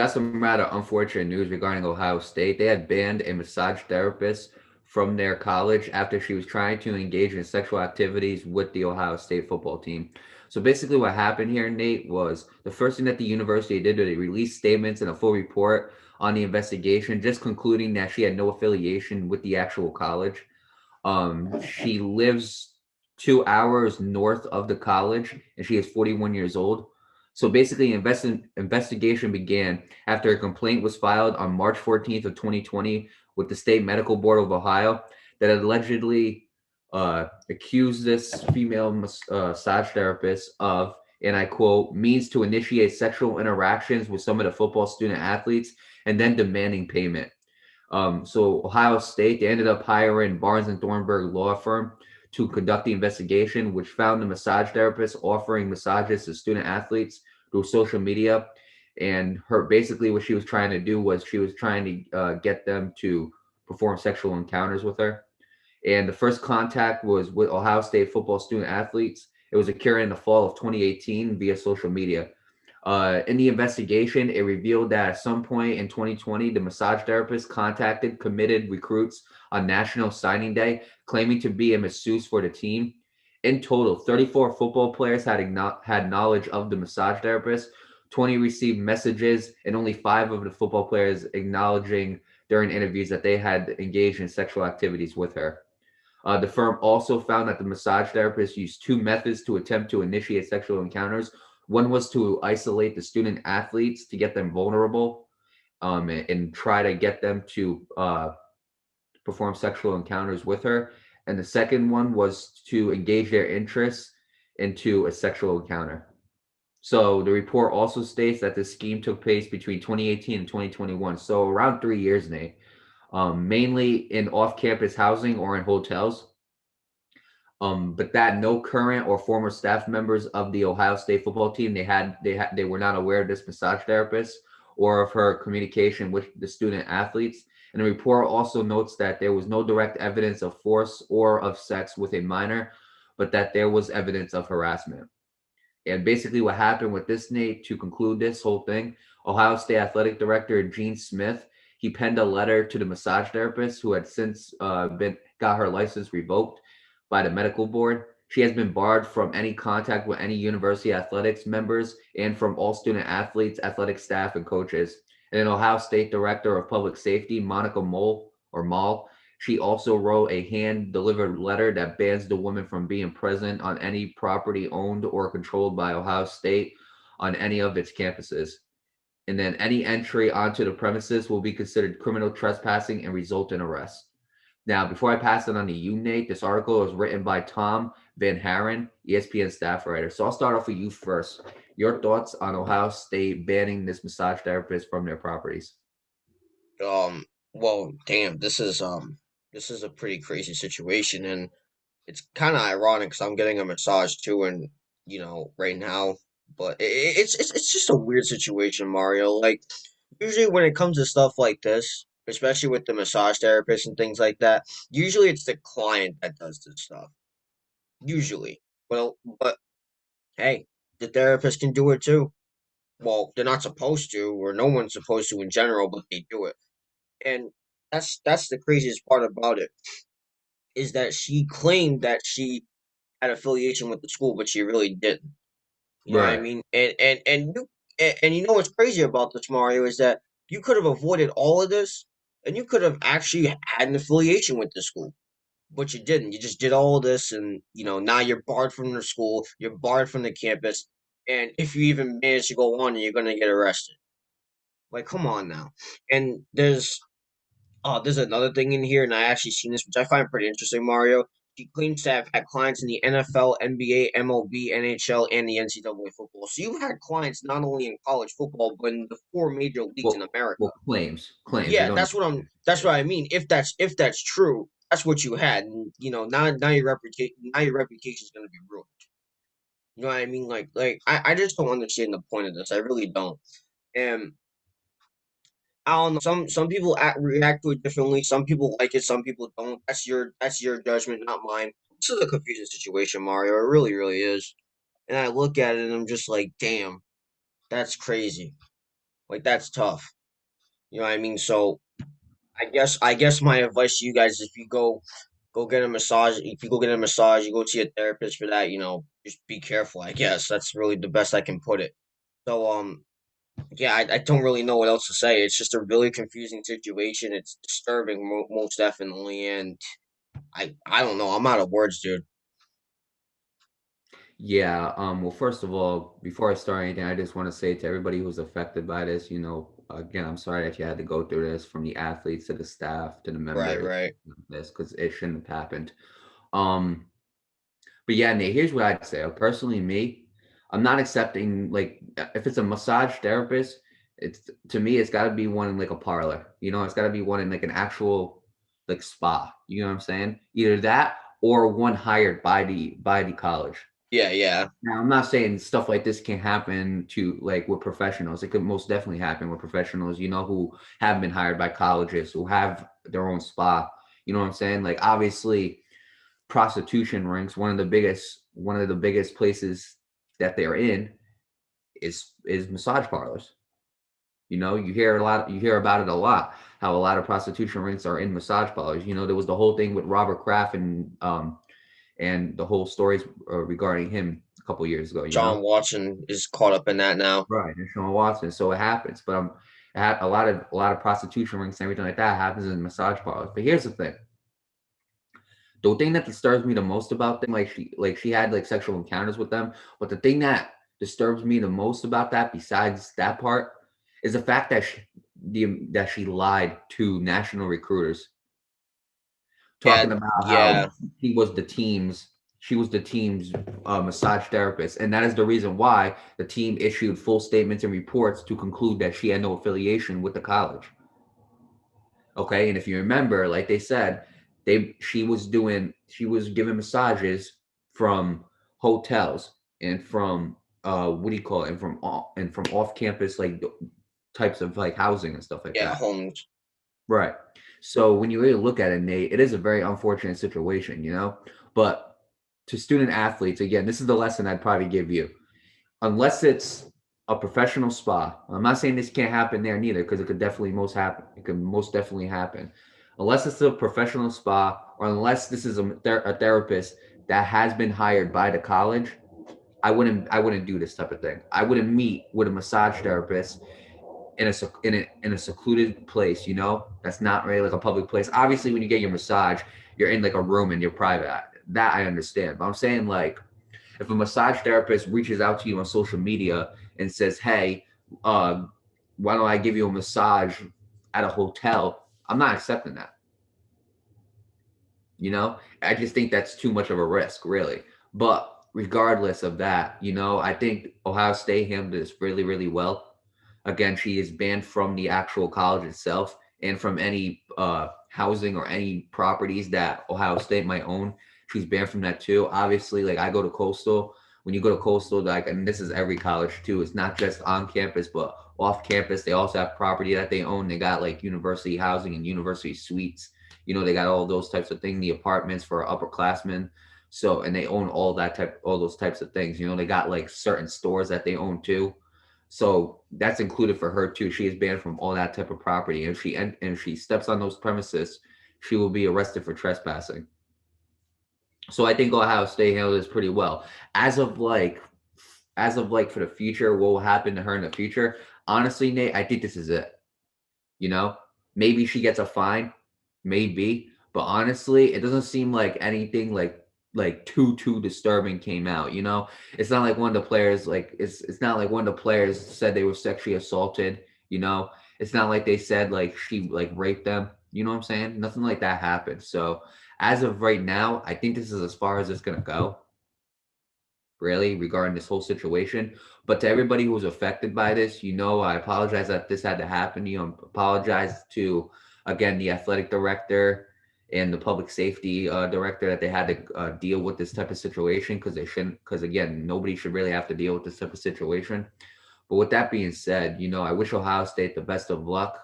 got some rather unfortunate news regarding Ohio State. They had banned a massage therapist from their college after she was trying to engage in sexual activities with the Ohio State football team. So basically, what happened here, Nate, was the first thing that the university did was they released statements and a full report on the investigation, just concluding that she had no affiliation with the actual college. She lives 2 hours north of the college, and she is 41 years old. So basically, investigation began after a complaint was filed on March 14th of 2020 with the State Medical Board of Ohio that allegedly accused this female massage therapist of, and I quote, means to initiate sexual interactions with some of the football student athletes and then demanding payment. So Ohio State, they ended up hiring Barnes and Thornburg law firm to conduct the investigation, which found the massage therapist offering massages to student athletes through social media. And her basically what she was trying to do was she was trying to get them to perform sexual encounters with her. And the first contact was with Ohio State football student athletes. It was occurring in the fall of 2018 via social media. In the investigation, it revealed that at some point in 2020, the massage therapist contacted committed recruits on National Signing Day, claiming to be a masseuse for the team. In total, 34 football players had knowledge of the massage therapist. 20 received messages, and only 5 of the football players acknowledging during interviews that they had engaged in sexual activities with her. The firm also found that the massage therapist used two methods to attempt to initiate sexual encounters. One was to isolate the student athletes to get them vulnerable, and try to get them to perform sexual encounters with her. And the second one was to engage their interest into a sexual encounter. So the report also states that the scheme took place between 2018 and 2021, so around 3 years, Nate, mainly in off-campus housing or in hotels. But that no current or former staff members of the Ohio State football team they were not aware of this massage therapist or of her communication with the student athletes. And the report also notes that there was no direct evidence of force or of sex with a minor, but that there was evidence of harassment. And basically, what happened with this, Nate, to conclude this whole thing, Ohio State athletic director Gene Smith, he penned a letter to the massage therapist who had since been got her license revoked by the medical board. She has been barred from any contact with any university athletics members and from all student athletes, athletic staff, and coaches. And an Ohio State director of public safety, Monica Mall, she also wrote a hand-delivered letter that bans the woman from being present on any property owned or controlled by Ohio State on any of its campuses. And then any entry onto the premises will be considered criminal trespassing and result in arrest. Now, before I pass it on to you, Nate, this article was written by Tom Van Haren, ESPN staff writer. So I'll start off with you first. Your thoughts on Ohio State banning this massage therapist from their properties? Well, damn, this is a pretty crazy situation, and it's kind of ironic because I'm getting a massage too, and right now, but it's just a weird situation, Mario. Like usually when it comes to stuff like this, especially with the massage therapist and things like that, usually it's the client that does this stuff. Usually, well, but hey, the therapist can do it too. Well, they're not supposed to, or no one's supposed to in general, but they do it. And that's the craziest part about it is that she claimed that she had affiliation with the school, but she really didn't. You know what I Right. mean? And you know what's crazy about this, Mario, is that you could have avoided all of this, and you could have actually had an affiliation with the school, but you didn't. You just did all of this, and now you're barred from the school, you're barred from the campus, and if you even manage to go on, you're gonna get arrested. Like, come on now. And there's another thing in here, and I actually seen this, which I find pretty interesting, Mario. She claims to have had clients in the NFL, NBA, MLB, NHL, and the NCAA football. So you've had clients not only in college football, but in the four major leagues in Well, well, America. claims. We Yeah, don't know. that's what I mean. If that's true, that's what you had, and now your reputation is gonna be ruined. You know what I mean? I just don't understand the point of this. I really don't. And I don't know. Some people react to it differently. Some people like it. Some people don't. That's your judgment, not mine. This is a confusing situation, Mario. It really, really is. And I look at it and I'm just like, damn, that's crazy. Like that's tough. You know what I mean? So I guess my advice to you guys is if you go get a massage, if you go get a massage, you go to your therapist for that, just be careful, I guess. That's really the best I can put it. So yeah, I don't really know what else to say. It's just a really confusing situation. It's disturbing most definitely, and I don't know. I'm out of words, dude. Yeah, well, first of all, before I start anything, I just want to say to everybody who's affected by this, again, I'm sorry that you had to go through this, from the athletes to the staff to the Right, members, right. this, because it shouldn't have happened. Um, but yeah, Nate, here's what I'd say. Personally, me, I'm not accepting, like, if it's a massage therapist, it's to me, it's got to be one in like a parlor. It's got to be one in like an actual like spa. You know what I'm saying? Either that or one hired by the college. Yeah, yeah, Now, I'm not saying stuff like this can happen to like with professionals. It could most definitely happen with professionals, who have been hired by colleges, who have their own spa. You know what I'm saying? Like obviously prostitution rings, one of the biggest places that they're in is massage parlors. You hear about it a lot, how a lot of prostitution rings are in massage parlors. There was the whole thing with Robert Kraft and the whole stories regarding him a couple years ago. John Watson is caught up in that now. Right, and Sean Watson. So it happens, but a lot of prostitution rings and everything like that happens in massage parlors. But here's the thing: the thing that disturbs me the most about them, like she had like sexual encounters with them, but the thing that disturbs me the most about that, besides that part, is the fact that she lied to national recruiters, Yeah, talking about how yeah. he was the team's she was the team's massage therapist, and that is the reason why the team issued full statements and reports to conclude that she had no affiliation with the college. Okay, and if you remember, like they said, she was giving massages from hotels and from what do you call it, and from off campus like types of like housing and stuff like Yeah, that. Holmes. Right. So when you really look at it, Nate, it is a very unfortunate situation. But to student athletes, again, this is the lesson I'd probably give you. Unless it's a professional spa, I'm not saying this can't happen there neither, because it could most definitely happen. Unless it's a professional spa, or unless this is a therapist that has been hired by the college, I wouldn't do this type of thing. I wouldn't meet with a massage therapist in a secluded place, that's not really like a public place. Obviously, when you get your massage, you're in like a room and you're private. That I understand. But I'm saying, like, if a massage therapist reaches out to you on social media and says, "Hey, uh, why don't I give you a massage at a hotel?" I'm not accepting that. I just think that's too much of a risk, really. But regardless of that, I think Ohio State handled this really, really well. Again, she is banned from the actual college itself and from any housing or any properties that Ohio State might own. She's banned from that too. Obviously, like I go to Coastal. When you go to Coastal, like, and this is every college too, it's not just on campus, but off campus. They also have property that they own. They got like university housing and university suites. They got all those types of things, the apartments for upperclassmen. So, and they own all those types of things. They got like certain stores that they own too. So that's included for her too. She is banned from all that type of property. And if she steps on those premises, she will be arrested for trespassing. So I think Ohio State handled this pretty well. As of like, for the future, what will happen to her in the future? Honestly, Nate, I think this is it. You know, maybe she gets a fine, maybe, but honestly, it doesn't seem like anything like too disturbing came out. It's not like one of the players it's not like one of the players said they were sexually assaulted. It's not like they said like she like raped them. You know what I'm saying? Nothing like that happened. So as of right now, I think this is as far as it's gonna go, really, regarding this whole situation. But to everybody who was affected by this, I apologize that this had to happen. Apologize to, again, the athletic director and the public safety director, that they had to deal with this type of situation, because they shouldn't. Because again, nobody should really have to deal with this type of situation. But with that being said, I wish Ohio State the best of luck.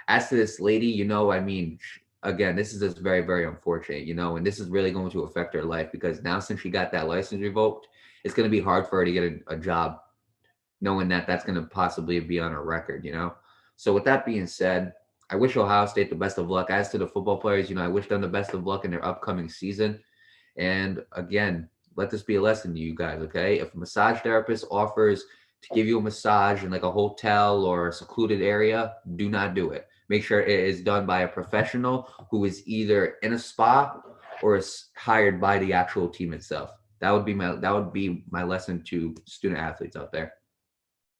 As to this lady, I mean, again, this is just very, very unfortunate, and this is really going to affect her life, because now since she got that license revoked, it's going to be hard for her to get a job knowing that that's going to possibly be on a record, you know? So with that being said, I wish Ohio State the best of luck. As to the football players, I wish them the best of luck in their upcoming season. And again, let this be a lesson to you guys, okay? If a massage therapist offers to give you a massage in like a hotel or a secluded area, do not do it. Make sure it is done by a professional who is either in a spa or is hired by the actual team itself. That would be my lesson to student athletes out there.